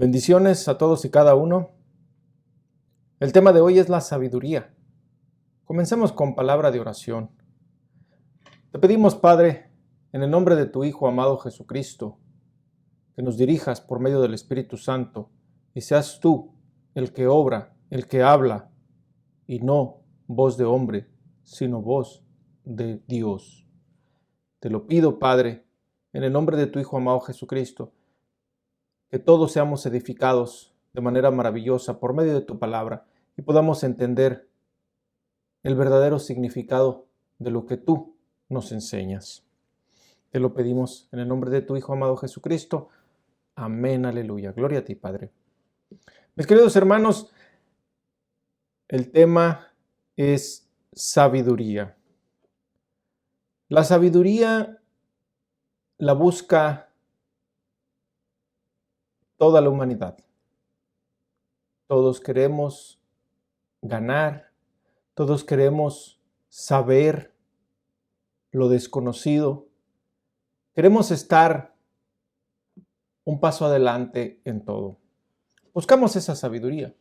Bendiciones a todos y cada uno. El tema de hoy es la sabiduría. Comencemos con palabra de oración. Te pedimos, Padre, en el nombre de tu Hijo amado Jesucristo, que nos dirijas por medio del Espíritu Santo y seas tú el que obra, el que habla, y no voz de hombre, sino voz de Dios. Te lo pido, Padre, en el nombre de tu Hijo amado Jesucristo, que todos seamos edificados de manera maravillosa por medio de tu palabra y podamos entender el verdadero significado de lo que tú nos enseñas. Te lo pedimos en el nombre de tu Hijo amado Jesucristo. Amén, aleluya. Gloria a ti, Padre. Mis queridos hermanos, el tema es sabiduría. La sabiduría la busca toda la humanidad. Todos queremos ganar, todos queremos saber lo desconocido, queremos estar un paso adelante en todo. Buscamos esa sabiduría.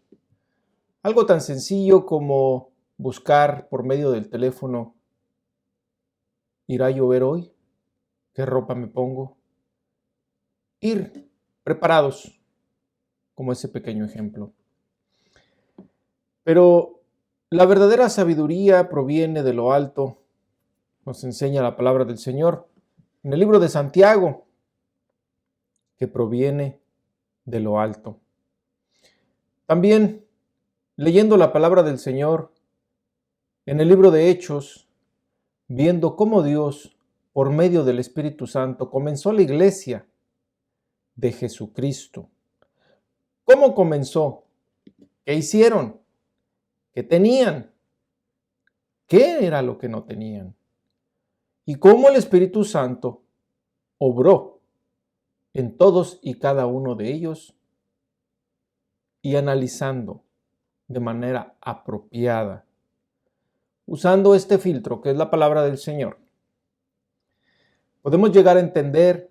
Algo tan sencillo como buscar por medio del teléfono: ¿irá a llover hoy? ¿Qué ropa me pongo? Ir preparados, como ese pequeño ejemplo. Pero la verdadera sabiduría proviene de lo alto, nos enseña la palabra del Señor en el libro de Santiago, que proviene de lo alto. También, leyendo la palabra del Señor en el libro de Hechos, viendo cómo Dios, por medio del Espíritu Santo, comenzó la iglesia de Jesucristo. ¿Cómo comenzó? ¿Qué hicieron? ¿Qué tenían? ¿Qué era lo que no tenían? Y cómo el Espíritu Santo obró en todos y cada uno de ellos, y analizando de manera apropiada, usando este filtro que es la palabra del Señor, podemos llegar a entender,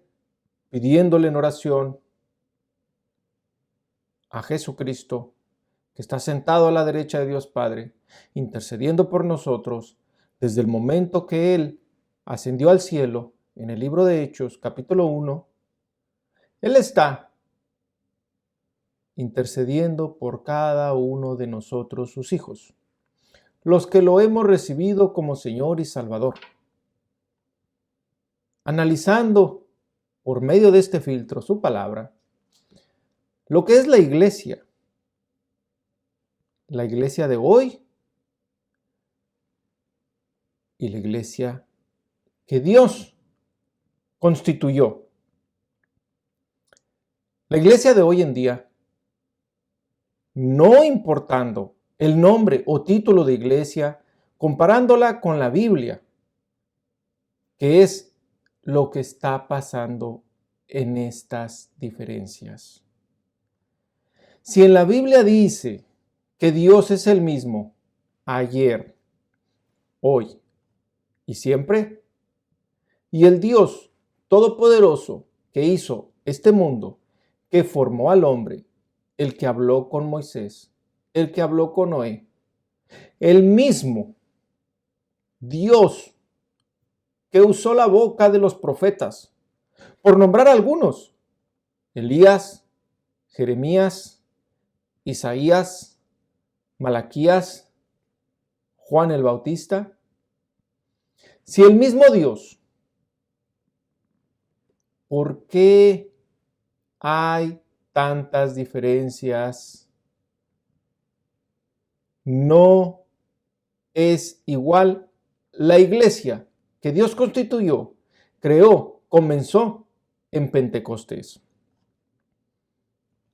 pidiéndole en oración a Jesucristo, que está sentado a la derecha de Dios Padre, intercediendo por nosotros desde el momento que Él ascendió al cielo. En el libro de Hechos, capítulo 1, Él está intercediendo por cada uno de nosotros, sus hijos, los que lo hemos recibido como Señor y Salvador. Analizando por medio de este filtro su palabra, lo que es la iglesia de hoy y la iglesia que Dios constituyó. La iglesia de hoy en día, no importando el nombre o título de iglesia, comparándola con la Biblia, que es lo que está pasando en estas diferencias. Si en la Biblia dice que Dios es el mismo ayer, hoy y siempre, y el Dios todopoderoso que hizo este mundo, que formó al hombre, el que habló con Moisés, el que habló con Noé, el mismo Dios que usó la boca de los profetas, por nombrar algunos: Elías, Jeremías, Isaías, Malaquías, Juan el Bautista. Si el mismo Dios, ¿por qué hay tantas diferencias? No es igual la iglesia que Dios constituyó, creó, comenzó en Pentecostés.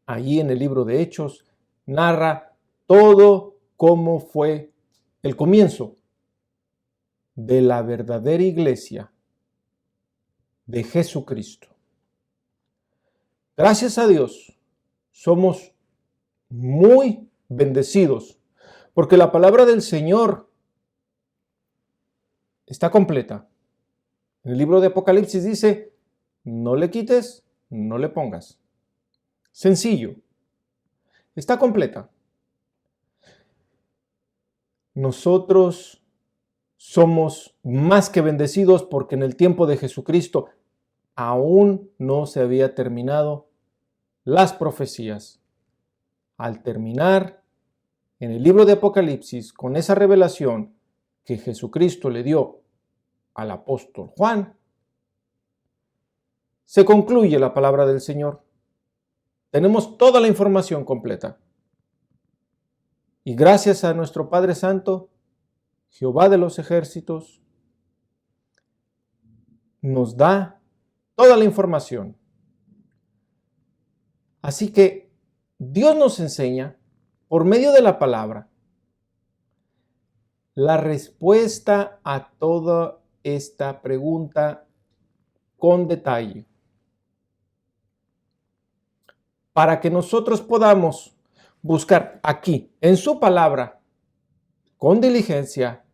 Allí en el libro de Hechos narra todo cómo fue el comienzo de la verdadera iglesia de Jesucristo. Gracias a Dios, somos muy bendecidos, porque la palabra del Señor está completa. En el libro de Apocalipsis dice: no le quites, no le pongas. Sencillo, está completa. Nosotros somos más que bendecidos porque en el tiempo de Jesucristo aún no se había terminado las profecías. Al terminar en el libro de Apocalipsis con esa revelación que Jesucristo le dio al apóstol Juan, se concluye la palabra del Señor. Tenemos toda la información completa. Y gracias a nuestro Padre Santo, Jehová de los ejércitos, nos da toda la información. Así que Dios nos enseña, por medio de la palabra, la respuesta a toda esta pregunta con detalle, para que nosotros podamos buscar aquí, en su palabra, con diligencia,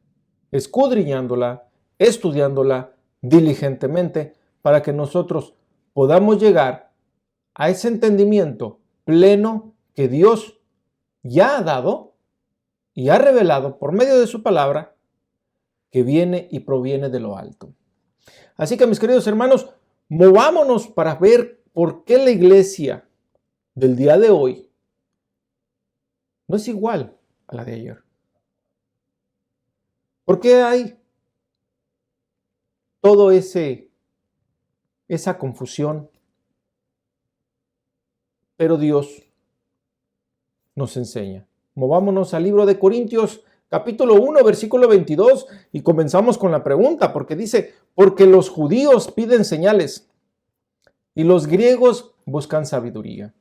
escudriñándola, estudiándola diligentemente, para que nosotros podamos llegar a ese entendimiento pleno que Dios ya ha dado y ha revelado por medio de su palabra, que viene y proviene de lo alto. Así que, mis queridos hermanos, movámonos para ver por qué la iglesia del día de hoy no es igual a la de ayer. ¿Por qué hay todo esa confusión? Pero Dios nos enseña. Movámonos al libro de Corintios, capítulo 1, versículo 22, y comenzamos con la pregunta, porque dice, porque los judíos piden señales y los griegos buscan sabiduría.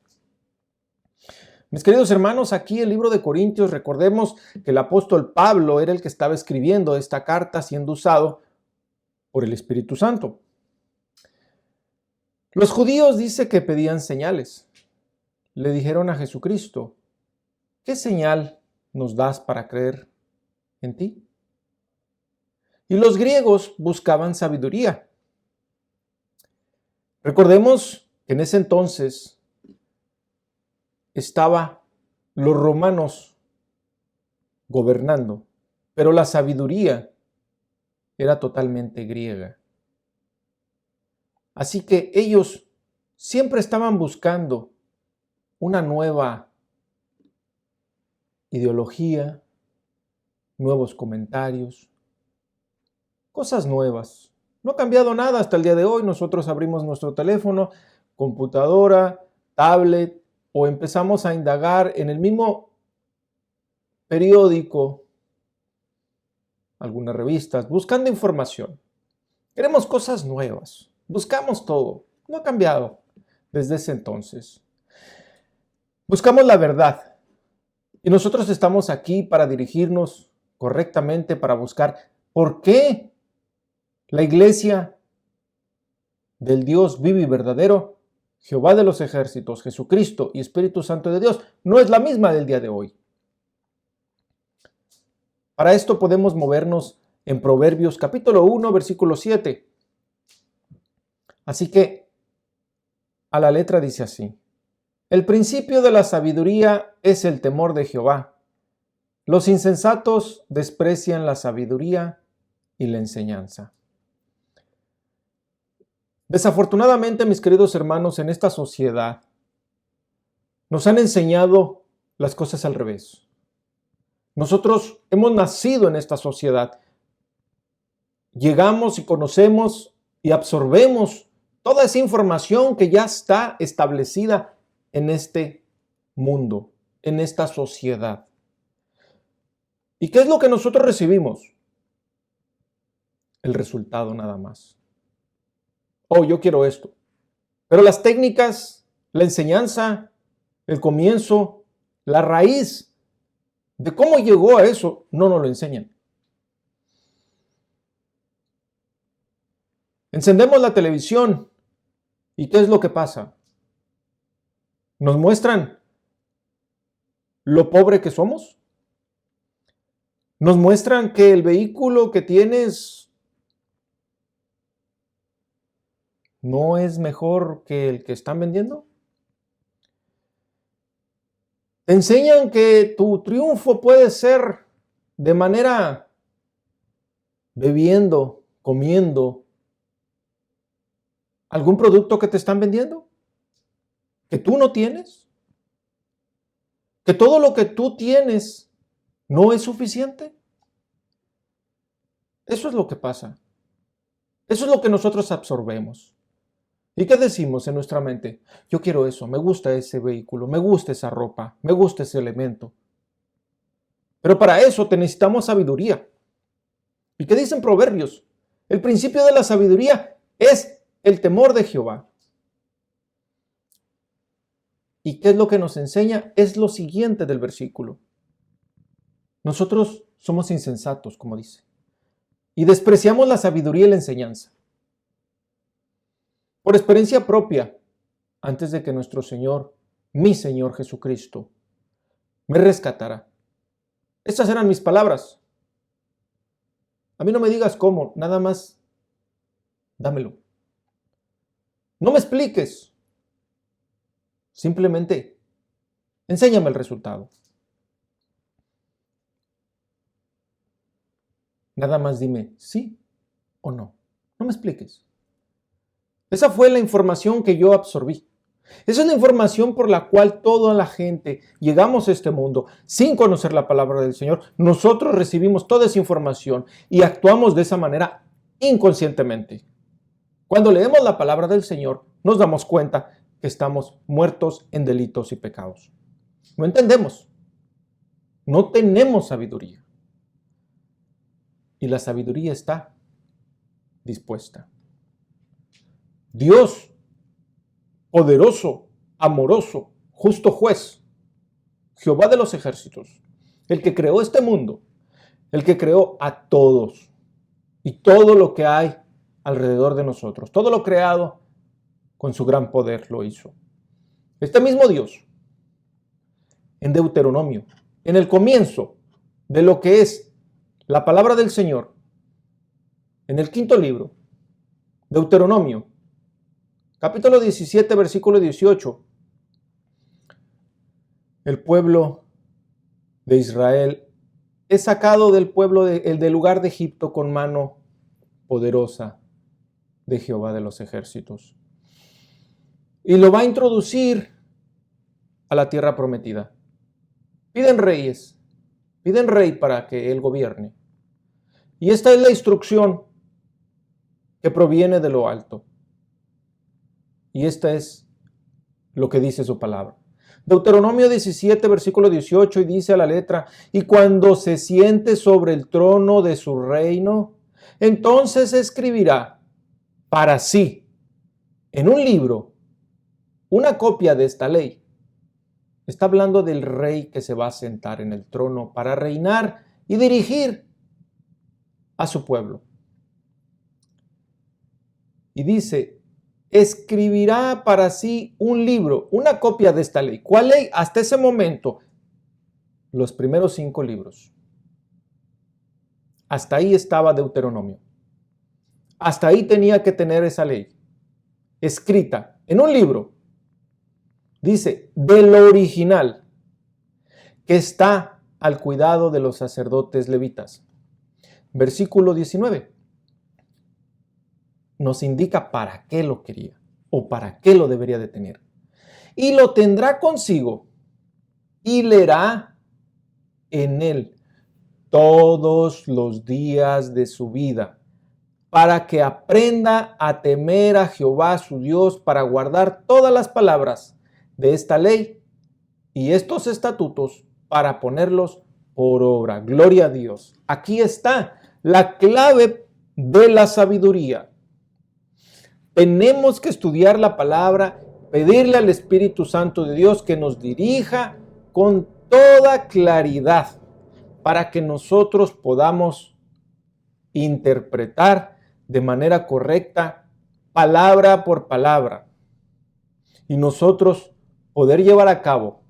Mis queridos hermanos, aquí el libro de Corintios, recordemos que el apóstol Pablo era el que estaba escribiendo esta carta siendo usado por el Espíritu Santo. Los judíos dice que pedían señales. Le dijeron a Jesucristo, ¿qué señal nos das para creer en ti? Y los griegos buscaban sabiduría. Recordemos que en ese entonces estaban los romanos gobernando, pero la sabiduría era totalmente griega. Así que ellos siempre estaban buscando una nueva ideología, nuevos comentarios, cosas nuevas. No ha cambiado nada hasta el día de hoy. Nosotros abrimos nuestro teléfono, computadora, tablet, o empezamos a indagar en el mismo periódico, algunas revistas, buscando información. Queremos cosas nuevas, buscamos todo. No ha cambiado desde ese entonces. Buscamos la verdad. Y nosotros estamos aquí para dirigirnos correctamente, para buscar por qué la iglesia del Dios vivo y verdadero, Jehová de los ejércitos, Jesucristo y Espíritu Santo de Dios, no es la misma del día de hoy. Para esto podemos movernos en Proverbios capítulo 1, versículo 7. Así que a la letra dice así: el principio de la sabiduría es el temor de Jehová. Los insensatos desprecian la sabiduría y la enseñanza. Desafortunadamente, mis queridos hermanos, en esta sociedad nos han enseñado las cosas al revés. Nosotros hemos nacido en esta sociedad. Llegamos y conocemos y absorbemos toda esa información que ya está establecida en este mundo, en esta sociedad. ¿Y qué es lo que nosotros recibimos? El resultado nada más. Oh, yo quiero esto. Pero las técnicas, la enseñanza, el comienzo, la raíz de cómo llegó a eso, no nos lo enseñan. Encendemos la televisión y ¿qué es lo que pasa? Nos muestran lo pobre que somos. Nos muestran que el vehículo que tienes no es mejor que el que están vendiendo. Te enseñan que tu triunfo puede ser de manera bebiendo, comiendo, algún producto que te están vendiendo, que tú no tienes, que todo lo que tú tienes no es suficiente. Eso es lo que pasa. Eso es lo que nosotros absorbemos. ¿Y qué decimos en nuestra mente? Yo quiero eso, me gusta ese vehículo, me gusta esa ropa, me gusta ese elemento. Pero para eso te necesitamos sabiduría. ¿Y qué dicen Proverbios? El principio de la sabiduría es el temor de Jehová. ¿Y qué es lo que nos enseña? Es lo siguiente del versículo. Nosotros somos insensatos, como dice, y despreciamos la sabiduría y la enseñanza. Por experiencia propia, antes de que nuestro Señor, mi Señor Jesucristo, me rescatara. Estas eran mis palabras. A mí no me digas cómo, nada más dámelo. No me expliques. Simplemente enséñame el resultado. Nada más dime sí o no. No me expliques. Esa fue la información que yo absorbí. Esa es la información por la cual toda la gente llegamos a este mundo sin conocer la palabra del Señor. Nosotros recibimos toda esa información y actuamos de esa manera inconscientemente. Cuando leemos la palabra del Señor, nos damos cuenta que estamos muertos en delitos y pecados. No entendemos. No tenemos sabiduría. Y la sabiduría está dispuesta. Dios, poderoso, amoroso, justo juez, Jehová de los ejércitos, el que creó este mundo, el que creó a todos y todo lo que hay alrededor de nosotros, todo lo creado con su gran poder lo hizo. Este mismo Dios, en Deuteronomio, en el comienzo de lo que es la palabra del Señor, en el quinto libro, Deuteronomio, capítulo 17, versículo 18, el pueblo de Israel es sacado del del lugar de Egipto con mano poderosa de Jehová de los ejércitos. Y lo va a introducir a la tierra prometida. Piden reyes, piden rey para que él gobierne. Y esta es la instrucción que proviene de lo alto. Y esta es lo que dice su palabra. Deuteronomio 17, versículo 18, y dice a la letra: y cuando se siente sobre el trono de su reino, entonces escribirá para sí en un libro una copia de esta ley. Está hablando del rey que se va a sentar en el trono para reinar y dirigir a su pueblo. Y dice: escribirá para sí un libro, una copia de esta ley. ¿Cuál ley? Hasta ese momento, los primeros 5 libros. Hasta ahí estaba Deuteronomio. Hasta ahí tenía que tener esa ley escrita en un libro. Dice, de lo original, que está al cuidado de los sacerdotes levitas. Versículo 19. Nos indica para qué lo quería o para qué lo debería de tener. Y lo tendrá consigo y leerá en él todos los días de su vida, para que aprenda a temer a Jehová su Dios, para guardar todas las palabras de esta ley y estos estatutos, para ponerlos por obra. Gloria a Dios. Aquí está la clave de la sabiduría. Tenemos que estudiar la palabra, pedirle al Espíritu Santo de Dios que nos dirija con toda claridad para que nosotros podamos interpretar de manera correcta, palabra por palabra, y nosotros poder llevar a cabo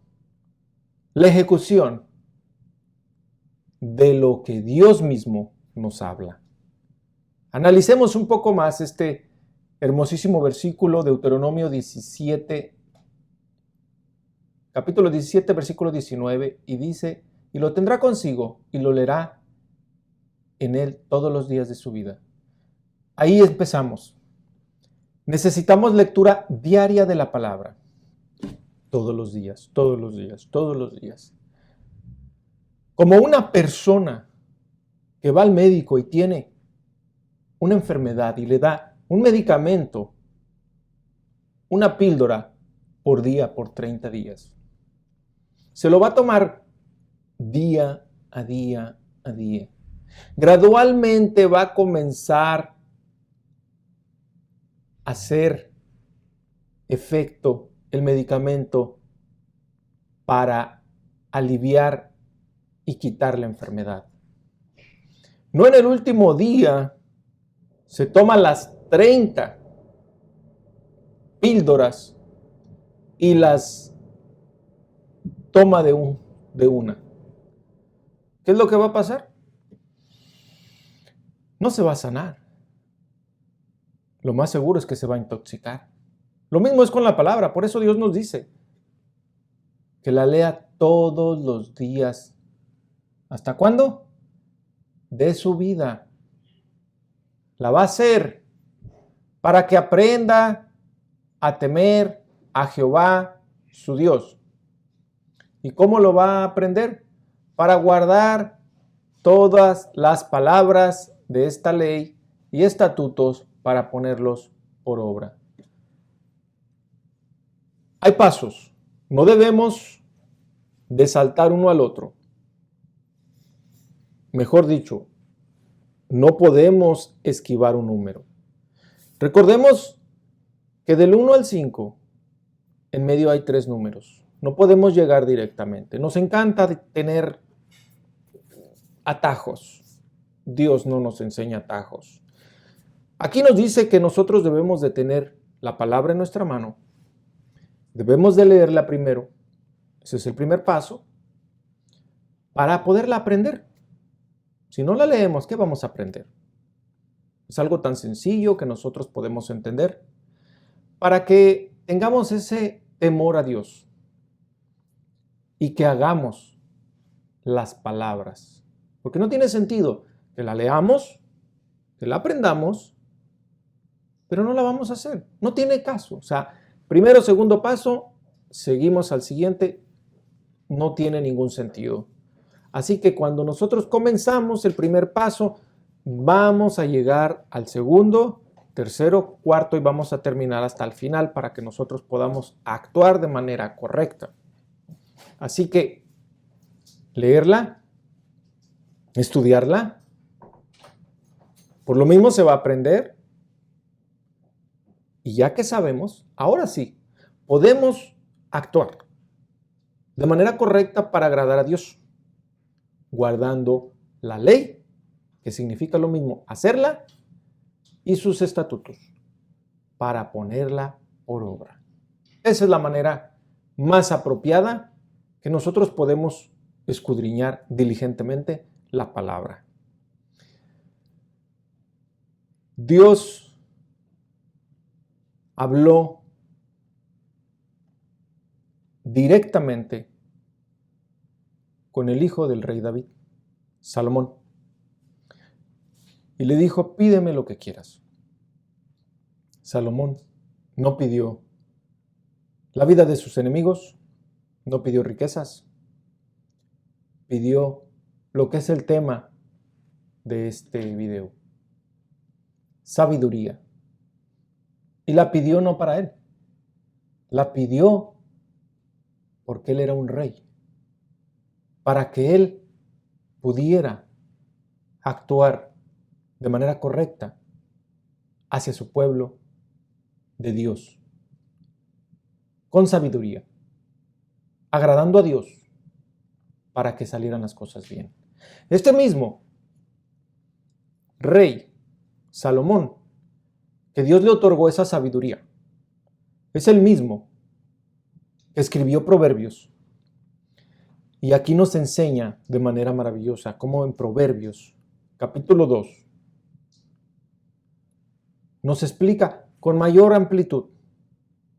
la ejecución de lo que Dios mismo nos habla. Analicemos un poco más este hermosísimo versículo, Deuteronomio 17, capítulo 17, versículo 19, y dice, y lo tendrá consigo y lo leerá en él todos los días de su vida. Ahí empezamos. Necesitamos lectura diaria de la palabra. Todos los días, todos los días, todos los días. Como una persona que va al médico y tiene una enfermedad y le da un medicamento, una píldora por día, por 30 días. Se lo va a tomar día a día a día. Gradualmente va a comenzar a hacer efecto el medicamento para aliviar y quitar la enfermedad. No en el último día se toman las 30 píldoras y las toma de una. ¿Qué es lo que va a pasar? No se va a sanar. Lo más seguro es que se va a intoxicar. Lo mismo es con la palabra. Por eso Dios nos dice que la lea todos los días. ¿Hasta cuándo? De su vida. La va a hacer para que aprenda a temer a Jehová, su Dios. ¿Y cómo lo va a aprender? Para guardar todas las palabras de esta ley y estatutos para ponerlos por obra. Hay pasos. No debemos de saltar uno al otro. Mejor dicho, no podemos esquivar un número. Recordemos que del 1 al 5, en medio hay 3 números. No podemos llegar directamente. Nos encanta tener atajos. Dios no nos enseña atajos. Aquí nos dice que nosotros debemos de tener la palabra en nuestra mano. Debemos de leerla primero. Ese es el primer paso. Para poderla aprender. Si no la leemos, ¿qué vamos a aprender? Es algo tan sencillo que nosotros podemos entender. Para que tengamos ese temor a Dios. Y que hagamos las palabras. Porque no tiene sentido que la leamos, que la aprendamos, pero no la vamos a hacer. No tiene caso. O sea, primero, segundo paso, seguimos al siguiente, no tiene ningún sentido. Así que cuando nosotros comenzamos el primer paso, vamos a llegar al segundo, tercero, cuarto y vamos a terminar hasta el final para que nosotros podamos actuar de manera correcta. Así que leerla, estudiarla, por lo mismo se va a aprender. Y ya que sabemos, ahora sí, podemos actuar de manera correcta para agradar a Dios, guardando la ley, que significa lo mismo, hacerla, y sus estatutos, para ponerla por obra. Esa es la manera más apropiada que nosotros podemos escudriñar diligentemente la palabra. Dios habló directamente con el hijo del rey David, Salomón, y le dijo, pídeme lo que quieras. Salomón no pidió la vida de sus enemigos, no pidió riquezas, pidió lo que es el tema de este video, sabiduría. Y la pidió no para él, la pidió porque él era un rey, para que él pudiera actuar de manera correcta hacia su pueblo de Dios, con sabiduría, agradando a Dios para que salieran las cosas bien. Este mismo rey, Salomón, que Dios le otorgó esa sabiduría, es el mismo que escribió Proverbios. Y aquí nos enseña de manera maravillosa cómo en Proverbios, capítulo 2, nos explica con mayor amplitud,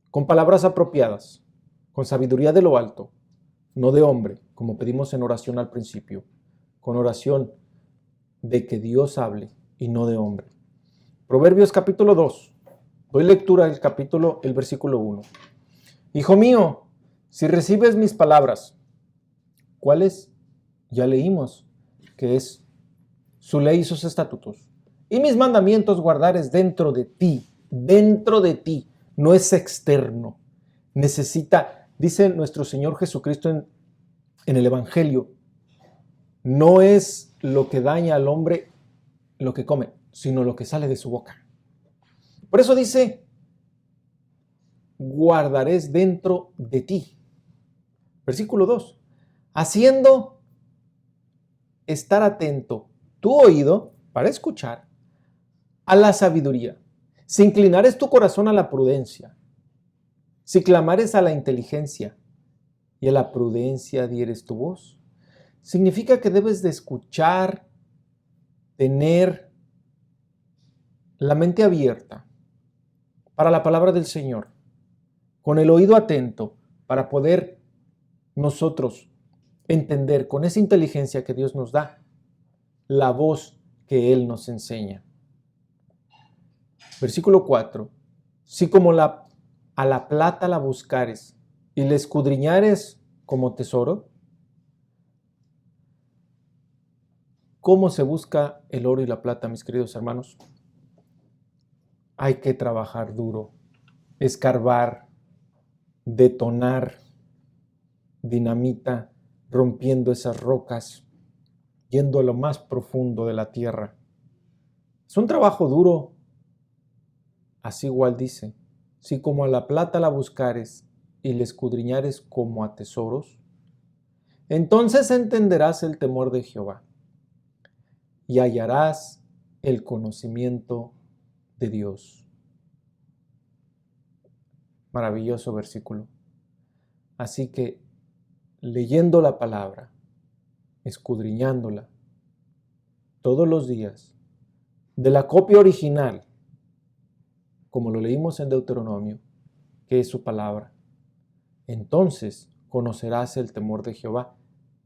con palabras apropiadas, con sabiduría de lo alto, no de hombre, como pedimos en oración al principio, con oración de que Dios hable y no de hombre. Proverbios capítulo 2. Doy lectura el versículo 1. Hijo mío, si recibes mis palabras, ¿cuáles? Ya leímos, que es su ley y sus estatutos. Y mis mandamientos guardares dentro de ti, no es externo. Necesita, dice nuestro Señor Jesucristo en el Evangelio, no es lo que daña al hombre lo que come, sino lo que sale de su boca. Por eso dice, guardarés dentro de ti. Versículo 2. Haciendo estar atento tu oído para escuchar a la sabiduría. Si inclinares tu corazón a la prudencia, si clamares a la inteligencia y a la prudencia dieres tu voz, significa que debes de escuchar, tener la mente abierta para la palabra del Señor, con el oído atento para poder nosotros entender con esa inteligencia que Dios nos da la voz que Él nos enseña. Versículo 4. Si como a la plata la buscares y la escudriñares como tesoro. ¿Cómo se busca el oro y la plata, mis queridos hermanos? Hay que trabajar duro, escarbar, detonar dinamita, rompiendo esas rocas, yendo a lo más profundo de la tierra. Es un trabajo duro. Así igual dice, si como a la plata la buscares y la escudriñares como a tesoros, entonces entenderás el temor de Jehová y hallarás el conocimiento de Dios. Maravilloso versículo. Así que leyendo la palabra, escudriñándola todos los días, de la copia original, como lo leímos en Deuteronomio, que es su palabra, entonces conocerás el temor de Jehová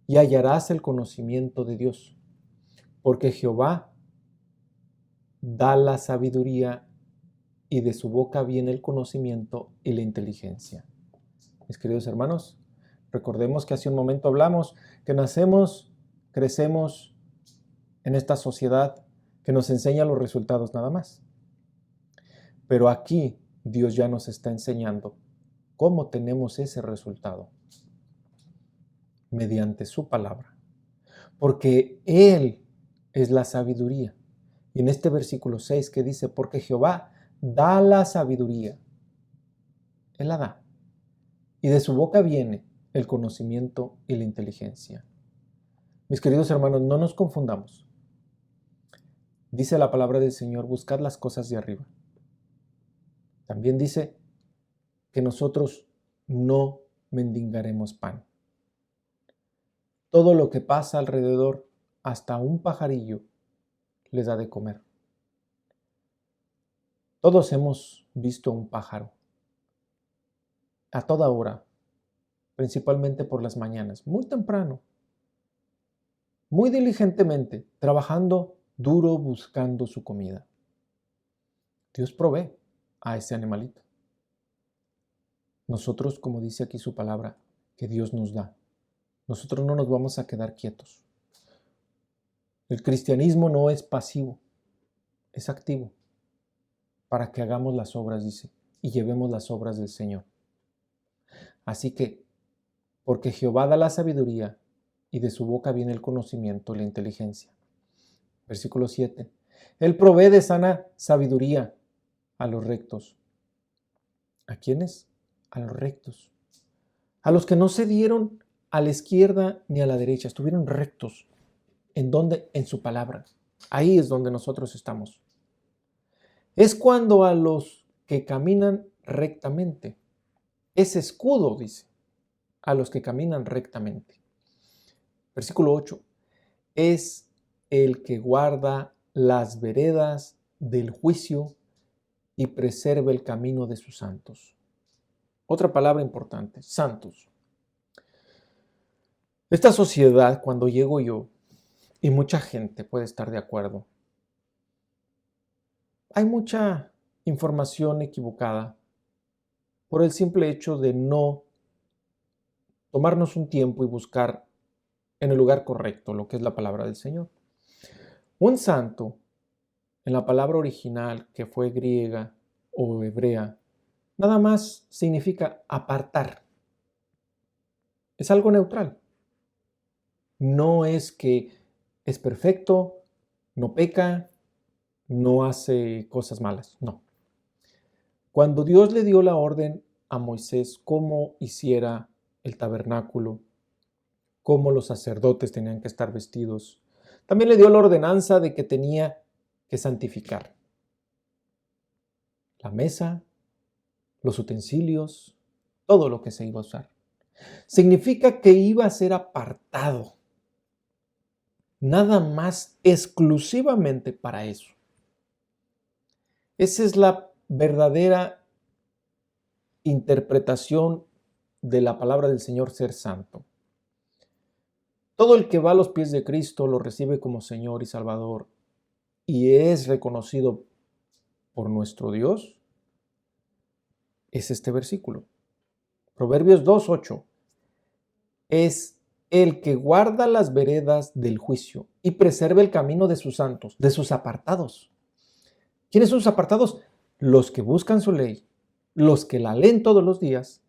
y hallarás el conocimiento de Dios, porque Jehová da la sabiduría y de su boca viene el conocimiento y la inteligencia. Mis queridos hermanos, recordemos que hace un momento hablamos que nacemos, crecemos en esta sociedad que nos enseña los resultados nada más. Pero aquí Dios ya nos está enseñando cómo tenemos ese resultado. Mediante su palabra. Porque Él es la sabiduría. Y en este versículo 6 que dice, porque Jehová da la sabiduría. Él la da. Y de su boca viene el conocimiento y la inteligencia. Mis queridos hermanos, no nos confundamos. Dice la palabra del Señor, buscad las cosas de arriba. También dice que nosotros no mendigaremos pan. Todo lo que pasa alrededor, hasta un pajarillo, les da de comer. Todos hemos visto un pájaro a toda hora, principalmente por las mañanas, muy temprano, muy diligentemente, trabajando duro buscando su comida. Dios provee a ese animalito. Nosotros, como dice aquí su palabra, que Dios nos da, nosotros no nos vamos a quedar quietos. El cristianismo no es pasivo, es activo, para que hagamos las obras, dice, y llevemos las obras del Señor. Así que, porque Jehová da la sabiduría, y de su boca viene el conocimiento y la inteligencia. Versículo 7. Él provee de sana sabiduría a los rectos. ¿A quiénes? A los rectos. A los que no se dieron a la izquierda ni a la derecha, estuvieron rectos. ¿En dónde? En su palabra. Ahí es donde nosotros estamos. Es cuando a los que caminan rectamente. Es escudo, dice, a los que caminan rectamente. Versículo 8. Es el que guarda las veredas del juicio y preserva el camino de sus santos. Otra palabra importante, santos. Esta sociedad, cuando llego yo, y mucha gente puede estar de acuerdo, hay mucha información equivocada por el simple hecho de no tomarnos un tiempo y buscar en el lugar correcto lo que es la palabra del Señor. Un santo, en la palabra original que fue griega o hebrea, nada más significa apartar. Es algo neutral. No es que es perfecto, no peca, no hace cosas malas, no. Cuando Dios le dio la orden a Moisés cómo hiciera el tabernáculo, cómo los sacerdotes tenían que estar vestidos, también le dio la ordenanza de que tenía que santificar la mesa, los utensilios, todo lo que se iba a usar. Significa que iba a ser apartado, nada más exclusivamente para eso. Esa es la verdadera interpretación de la palabra del Señor, ser santo. Todo el que va a los pies de Cristo lo recibe como Señor y Salvador y es reconocido por nuestro Dios, es este versículo. Proverbios 2:8. Es el que guarda las veredas del juicio y preserva el camino de sus santos, de sus apartados. ¿Quiénes son sus apartados? Los que buscan su ley, los que la leen todos los días,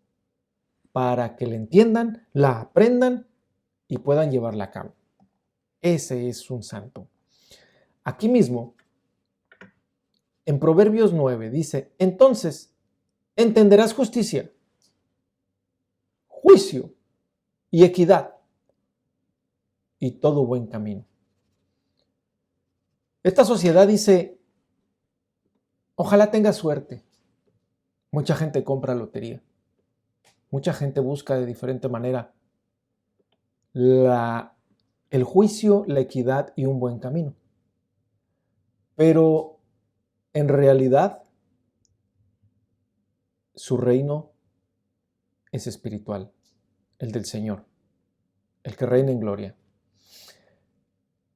para que la entiendan, la aprendan y puedan llevarla a cabo. Ese es un santo. Aquí mismo, en Proverbios 9, dice, entonces entenderás justicia, juicio y equidad y todo buen camino. Esta sociedad dice, ojalá tenga suerte. Mucha gente compra lotería. Mucha gente busca de diferente manera el juicio, la equidad y un buen camino. Pero en realidad, su reino es espiritual, el del Señor, el que reina en gloria.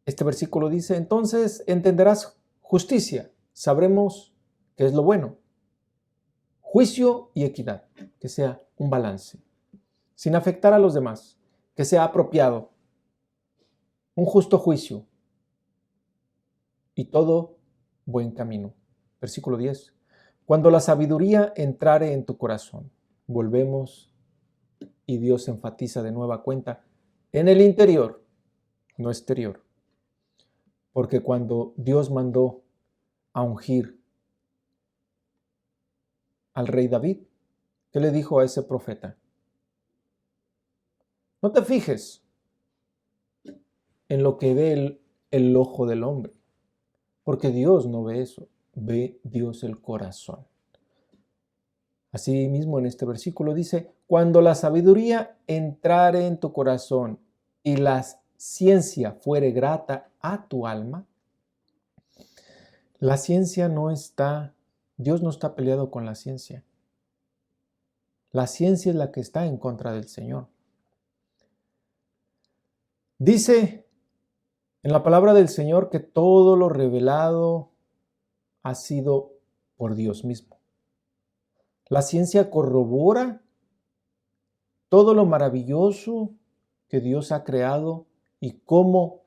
Este versículo dice, entonces entenderás justicia, sabremos qué es lo bueno, juicio y equidad, que sea un balance, sin afectar a los demás, que sea apropiado, un justo juicio y todo buen camino. Versículo 10. Cuando la sabiduría entrare en tu corazón, volvemos y Dios enfatiza de nueva cuenta en el interior, no exterior. Porque cuando Dios mandó a ungir al rey David, ¿qué le dijo a ese profeta? No te fijes en lo que ve el ojo del hombre, porque Dios no ve eso, ve Dios el corazón. Así mismo en este versículo dice, cuando la sabiduría entrare en tu corazón y la ciencia fuere grata a tu alma, la ciencia no está, Dios no está peleado con la ciencia. La ciencia es la que está en contra del Señor. Dice en la palabra del Señor que todo lo revelado ha sido por Dios mismo. La ciencia corrobora todo lo maravilloso que Dios ha creado y cómo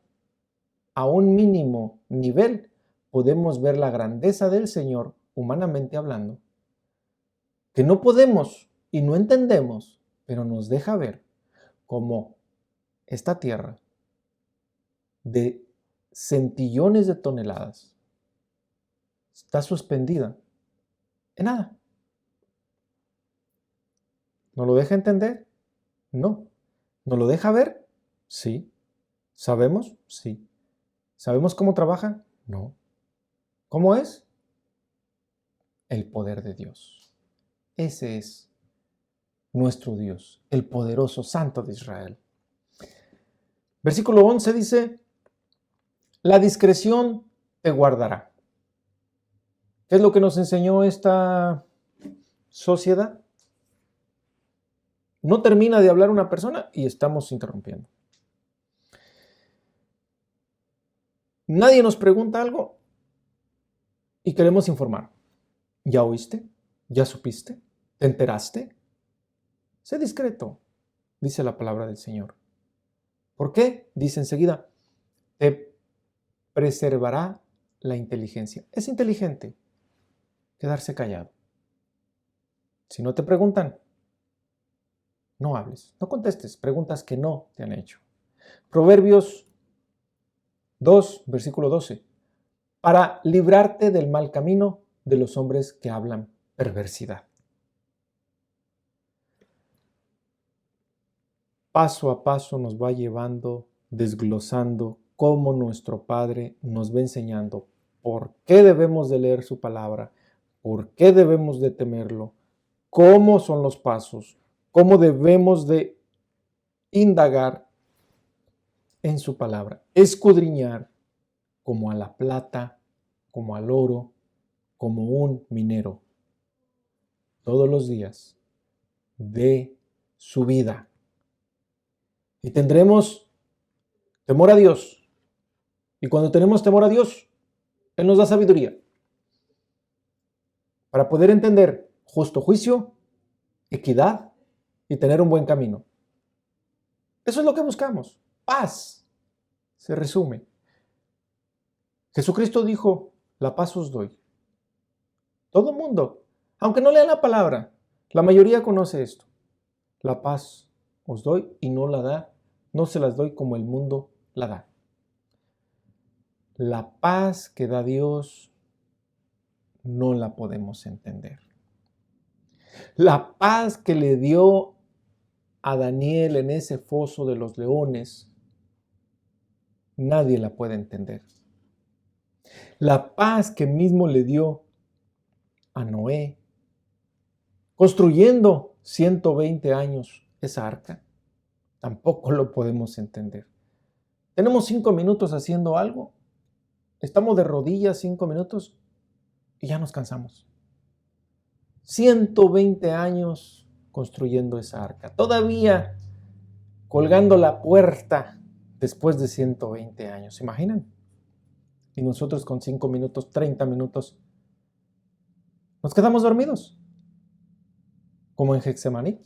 a un mínimo nivel podemos ver la grandeza del Señor, humanamente hablando, que no podemos y no entendemos, pero nos deja ver cómo esta tierra de centillones de toneladas está suspendida en nada. ¿No lo deja entender? No. ¿No lo deja ver? Sí. ¿Sabemos? Sí. ¿Sabemos cómo trabaja? No. ¿Cómo es? El poder de Dios. Ese es nuestro Dios, el poderoso Santo de Israel. Versículo 11 dice, la discreción te guardará. ¿Qué es lo que nos enseñó esta sociedad? No termina de hablar una persona y estamos interrumpiendo. Nadie nos pregunta algo y queremos informar. ¿Ya oíste? ¿Ya supiste? ¿Te enteraste? Sé discreto, dice la palabra del Señor. ¿Por qué? Dice enseguida, te preservará la inteligencia. Es inteligente quedarse callado. Si no te preguntan, no hables, no contestes preguntas que no te han hecho. Proverbios 2, versículo 12. Para librarte del mal camino de los hombres que hablan perversidad. Paso a paso nos va llevando, desglosando cómo nuestro Padre nos va enseñando por qué debemos de leer su palabra, por qué debemos de temerlo, cómo son los pasos, cómo debemos de indagar en su palabra, escudriñar como a la plata, como al oro, como un minero, todos los días de su vida. Y tendremos temor a Dios. Y cuando tenemos temor a Dios, Él nos da sabiduría para poder entender justo juicio, equidad y tener un buen camino. Eso es lo que buscamos. Paz. Se resume. Jesucristo dijo, la paz os doy. Todo el mundo, aunque no lea la palabra, la mayoría conoce esto. La paz os doy y no se las doy como el mundo la da. La paz que da Dios no la podemos entender. La paz que le dio a Daniel en ese foso de los leones, nadie la puede entender. La paz que mismo le dio a Noé, construyendo 120 años esa arca, tampoco lo podemos entender. Tenemos 5 minutos haciendo algo, estamos de rodillas 5 minutos y ya nos cansamos. 120 años construyendo esa arca, todavía colgando la puerta después de 120 años, ¿se imaginan? Y nosotros con 5 minutos, 30 minutos, nos quedamos dormidos, como en Getsemaní.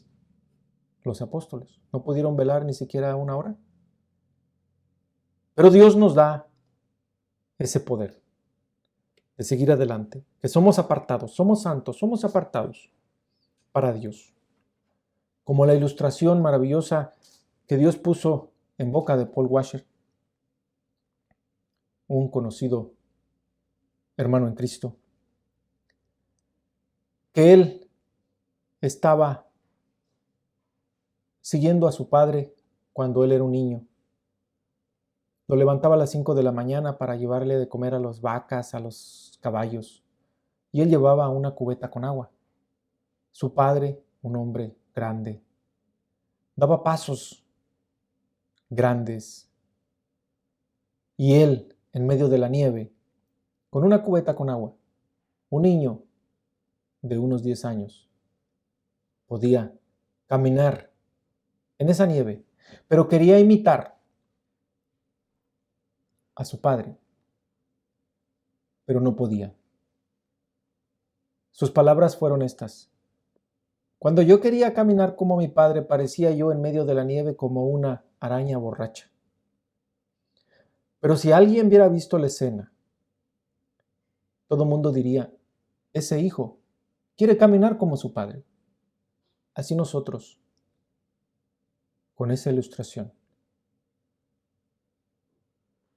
Los apóstoles no pudieron velar ni siquiera una hora. Pero Dios nos da ese poder de seguir adelante, que somos apartados, somos santos, somos apartados para Dios. Como la ilustración maravillosa que Dios puso en boca de Paul Washer, un conocido hermano en Cristo, que él estaba siguiendo a su padre cuando él era un niño. Lo levantaba a las 5 de la mañana para llevarle de comer a las vacas, a los caballos, y él llevaba una cubeta con agua. Su padre, un hombre grande, daba pasos grandes, y él, en medio de la nieve, con una cubeta con agua, un niño de unos 10 años, podía caminar en esa nieve, pero quería imitar a su padre, pero no podía. Sus palabras fueron estas: cuando yo quería caminar como mi padre, parecía yo en medio de la nieve como una araña borracha. Pero si alguien hubiera visto la escena, todo el mundo diría, ese hijo quiere caminar como su padre. Así nosotros, con esa ilustración,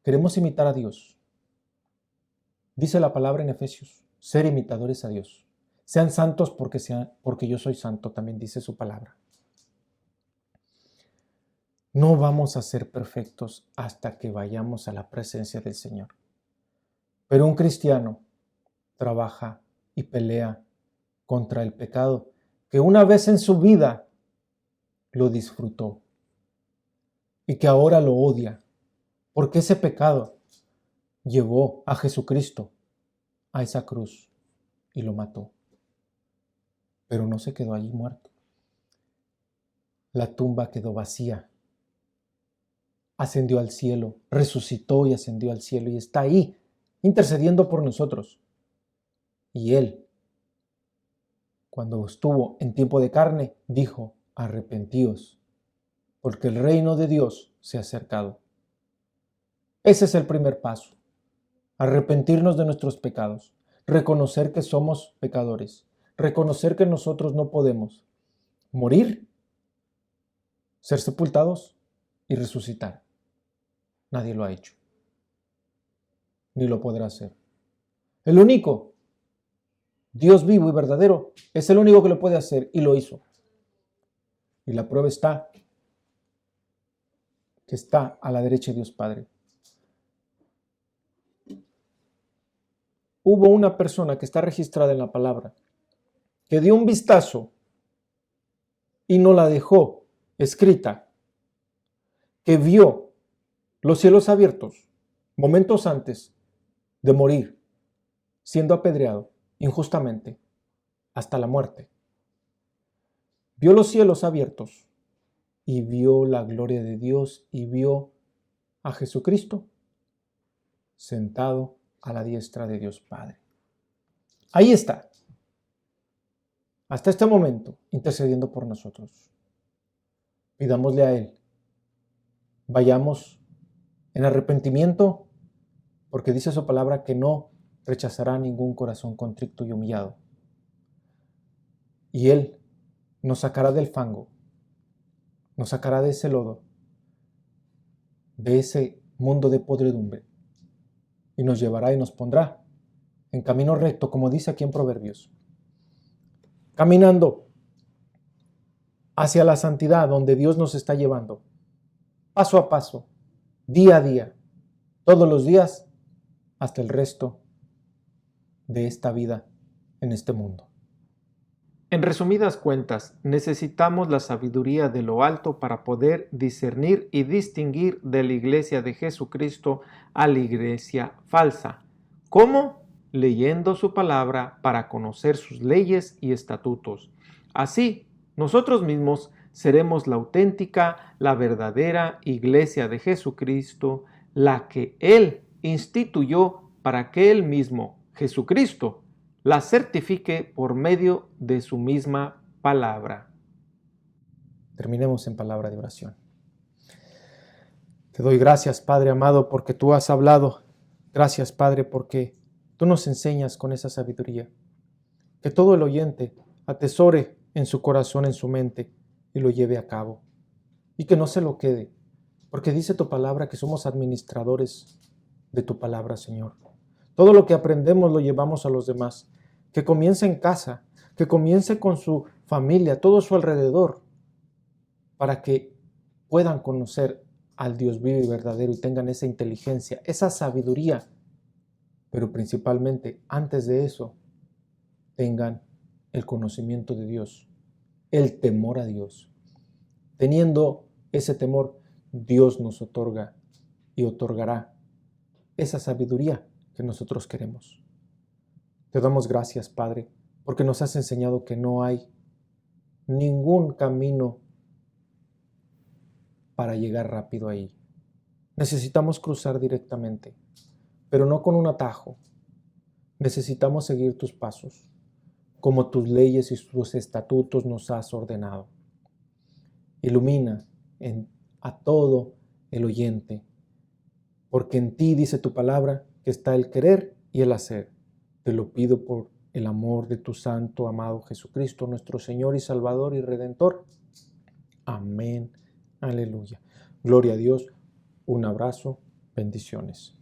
queremos imitar a Dios. Dice la palabra en Efesios, ser imitadores a Dios. Sean santos porque yo soy santo, también dice su palabra. No vamos a ser perfectos hasta que vayamos a la presencia del Señor. Pero un cristiano trabaja y pelea contra el pecado que una vez en su vida lo disfrutó y que ahora lo odia, porque ese pecado llevó a Jesucristo a esa cruz y lo mató. Pero no se quedó allí muerto. la tumba quedó vacía. Ascendió al cielo, resucitó y ascendió al cielo y está ahí, intercediendo por nosotros. Y Él, cuando estuvo en tiempo de carne, dijo: arrepentíos, porque el reino de Dios se ha acercado. Ese es el primer paso: arrepentirnos de nuestros pecados, reconocer que somos pecadores, reconocer que nosotros no podemos morir, ser sepultados y resucitar. Nadie lo ha hecho, ni lo podrá hacer. El único Dios vivo y verdadero es el único que lo puede hacer y lo hizo. Y la prueba está que está a la derecha de Dios Padre. Hubo una persona que está registrada en la palabra que dio un vistazo y no la dejó escrita, que vio los cielos abiertos momentos antes de morir, siendo apedreado injustamente hasta la muerte. Vio los cielos abiertos y vio la gloria de Dios y vio a Jesucristo sentado a la diestra de Dios Padre. Ahí está, hasta este momento, intercediendo por nosotros. Pidámosle a Él, vayamos en arrepentimiento, porque dice su palabra que no rechazará ningún corazón contrito y humillado. Y Él nos sacará del fango, nos sacará de ese lodo, de ese mundo de podredumbre, y nos llevará y nos pondrá en camino recto, como dice aquí en Proverbios, caminando hacia la santidad donde Dios nos está llevando, paso a paso, día a día, todos los días, hasta el resto de esta vida en este mundo. En resumidas cuentas, necesitamos la sabiduría de lo alto para poder discernir y distinguir de la iglesia de Jesucristo a la iglesia falsa. ¿Cómo? Leyendo su palabra para conocer sus leyes y estatutos. Así, nosotros mismos seremos la auténtica, la verdadera iglesia de Jesucristo, la que Él instituyó para que Él mismo, Jesucristo, la certifique por medio de su misma palabra. Terminemos en palabra de oración. Te doy gracias, Padre amado, porque tú has hablado. Gracias, Padre, porque tú nos enseñas con esa sabiduría. Que todo el oyente atesore en su corazón, en su mente, y lo lleve a cabo. Y que no se lo quede, porque dice tu palabra que somos administradores de tu palabra, Señor. Todo lo que aprendemos lo llevamos a los demás. Que comience en casa, que comience con su familia, todo su alrededor, para que puedan conocer al Dios vivo y verdadero y tengan esa inteligencia, esa sabiduría, pero principalmente, antes de eso, tengan el conocimiento de Dios, el temor a Dios. Teniendo ese temor, Dios nos otorga y otorgará esa sabiduría que nosotros queremos. Te damos gracias, Padre, porque nos has enseñado que no hay ningún camino para llegar rápido ahí. Necesitamos cruzar directamente, pero no con un atajo. Necesitamos seguir tus pasos, como tus leyes y tus estatutos nos has ordenado. Ilumina a todo el oyente, porque en ti dice tu palabra que está el querer y el hacer. Te lo pido por el amor de tu santo, amado Jesucristo, nuestro Señor y Salvador y Redentor. Amén. Aleluya. Gloria a Dios. Un abrazo. Bendiciones.